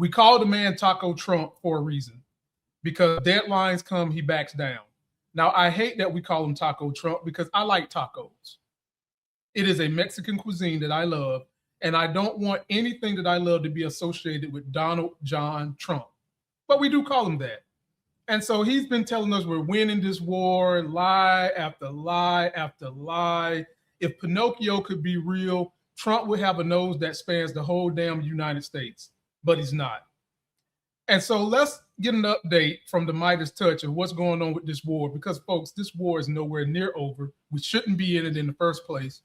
We call the man Taco Trump for a reason, because deadlines come, he backs down. Now, I hate that we call him Taco Trump because I like tacos. It is a Mexican cuisine that I love, and I don't want anything that I love to be associated with Donald John Trump. But we do call him that. And so he's been telling us we're winning this war, lie after lie after lie. If Pinocchio could be real, Trump would have a nose that spans the whole damn United States, but he's not. And so let's get an update from the Midas Touch of what's going on with this war, because, folks, this war is nowhere near over. We shouldn't be in it in the first place.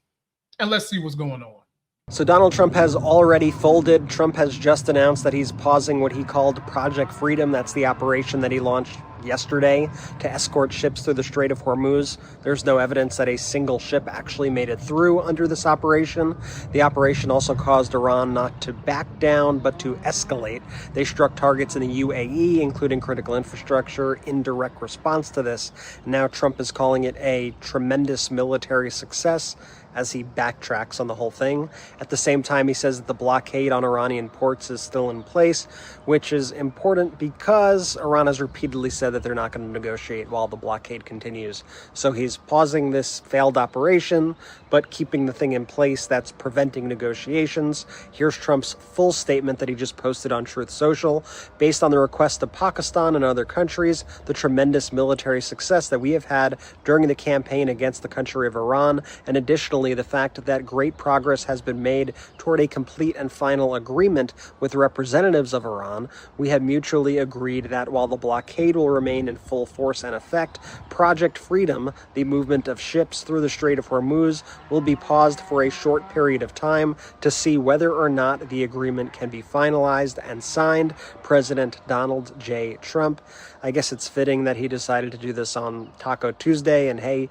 And let's see what's going on. So Donald Trump has already folded. Trump has just announced that he's pausing what he called Project Freedom. That's the operation that he launched yesterday to escort ships through the Strait of Hormuz. There's no evidence that a single ship actually made it through under this operation. The operation also caused Iran not to back down, but to escalate. They struck targets in the UAE, including critical infrastructure, in direct response to this. Now Trump is calling it a tremendous military success as he backtracks on the whole thing. At the same time, he says that the blockade on Iranian ports is still in place, which is important because Iran has repeatedly said that they're not going to negotiate while the blockade continues. So he's pausing this failed operation, but keeping the thing in place that's preventing negotiations. Here's Trump's full statement that he just posted on Truth Social. Based on the request of Pakistan and other countries, the tremendous military success that we have had during the campaign against the country of Iran, and additionally the fact that great progress has been made toward a complete and final agreement with representatives of Iran, we have mutually agreed that while the blockade will remain in full force and effect, Project Freedom, the movement of ships through the Strait of Hormuz, will be paused for a short period of time to see whether or not the agreement can be finalized and signed. President Donald J. Trump. I guess it's fitting that he decided to do this on Taco Tuesday, and hey,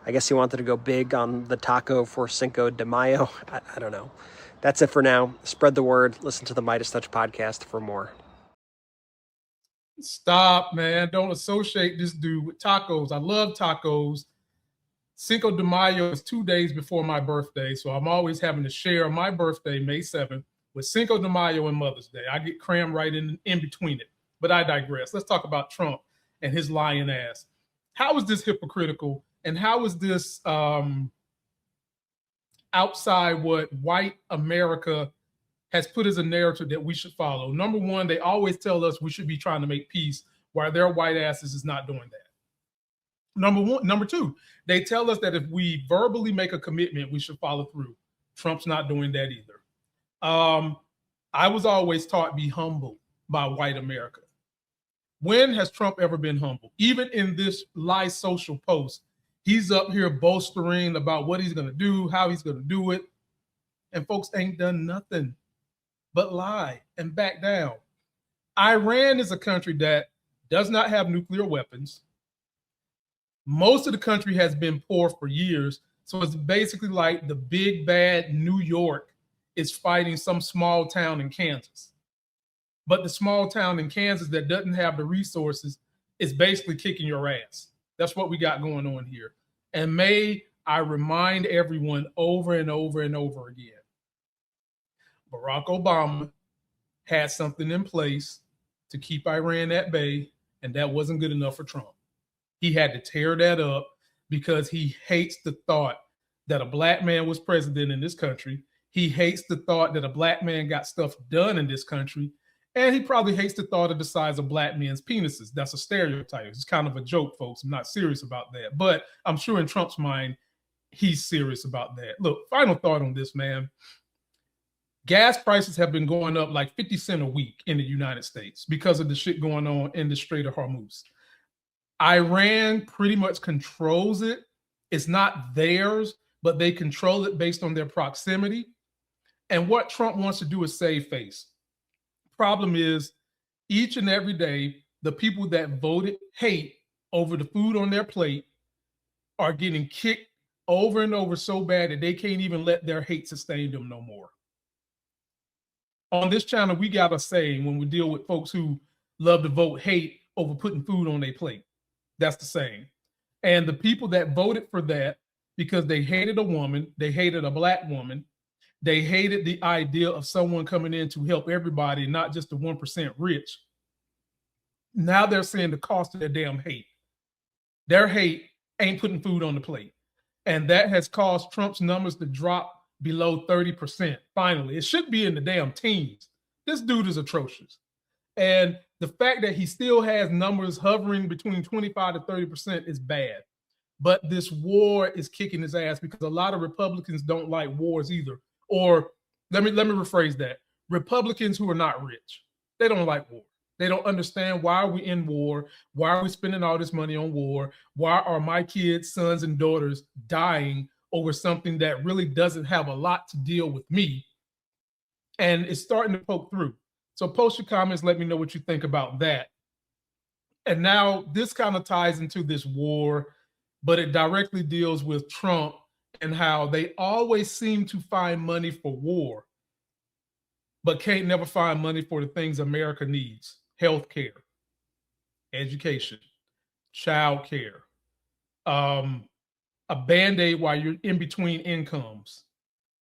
I guess he wanted to go big on the taco for Cinco de Mayo. I don't know. That's it for now. Spread the word. Listen to the Midas Touch podcast for more. Stop, man. Don't associate this dude with tacos. I love tacos. Cinco de Mayo is 2 days before my birthday, so I'm always having to share my birthday, May 7th, with Cinco de Mayo and Mother's Day. I get crammed right in between it. But I digress. Let's talk about Trump and his lying ass. How is this hypocritical? And how is this outside what white America has put as a narrative that we should follow? Number one, they always tell us we should be trying to make peace while their white asses is not doing that. Number two, they tell us that if we verbally make a commitment, we should follow through. Trump's not doing that either. I was always taught be humble by white America. When has Trump ever been humble? Even in this lie social post, he's up here bolstering about what he's going to do, how he's going to do it. And folks ain't done nothing but lie and back down. Iran is a country that does not have nuclear weapons. Most of the country has been poor for years. So it's basically like the big bad New York is fighting some small town in Kansas. But the small town in Kansas that doesn't have the resources is basically kicking your ass. That's what we got going on here. And may I remind everyone over and over and over again, Barack Obama had something in place to keep Iran at bay, and that wasn't good enough for Trump. He had to tear that up because he hates the thought that a black man was president in this country. He hates the thought that a black man got stuff done in this country. And he probably hates the thought of the size of black men's penises. That's a stereotype. It's kind of a joke, folks. I'm not serious about that. But I'm sure in Trump's mind, he's serious about that. Look, final thought on this, man. Gas prices have been going up like 50 cents a week in the United States because of the shit going on in the Strait of Hormuz. Iran pretty much controls it. It's not theirs, but they control it based on their proximity. And what Trump wants to do is save face. Problem is, each and every day, the people that voted hate over the food on their plate are getting kicked over and over so bad that they can't even let their hate sustain them no more. On this channel, we got a saying when we deal with folks who love to vote hate over putting food on their plate. That's the saying. And the people that voted for that because they hated a woman, they hated a black woman, They hated the idea of someone coming in to help everybody, not just the 1% rich. Now they're seeing the cost of their damn hate. Their hate ain't putting food on the plate. And that has caused Trump's numbers to drop below 30%. Finally, it should be in the damn teens. This dude is atrocious. And the fact that he still has numbers hovering between 25 to 30% is bad. But this war is kicking his ass because a lot of Republicans don't like wars either. Or let me rephrase that. Republicans who are not rich, they don't like war. They don't understand why are we in war? Why are we spending all this money on war? Why are my kids, sons, and daughters dying over something that really doesn't have a lot to deal with me? And it's starting to poke through. So post your comments, let me know what you think about that. And now this kind of ties into this war, but it directly deals with Trump and how they always seem to find money for war, but can't never find money for the things America needs: healthcare, education, childcare, a Band-Aid while you're in between incomes,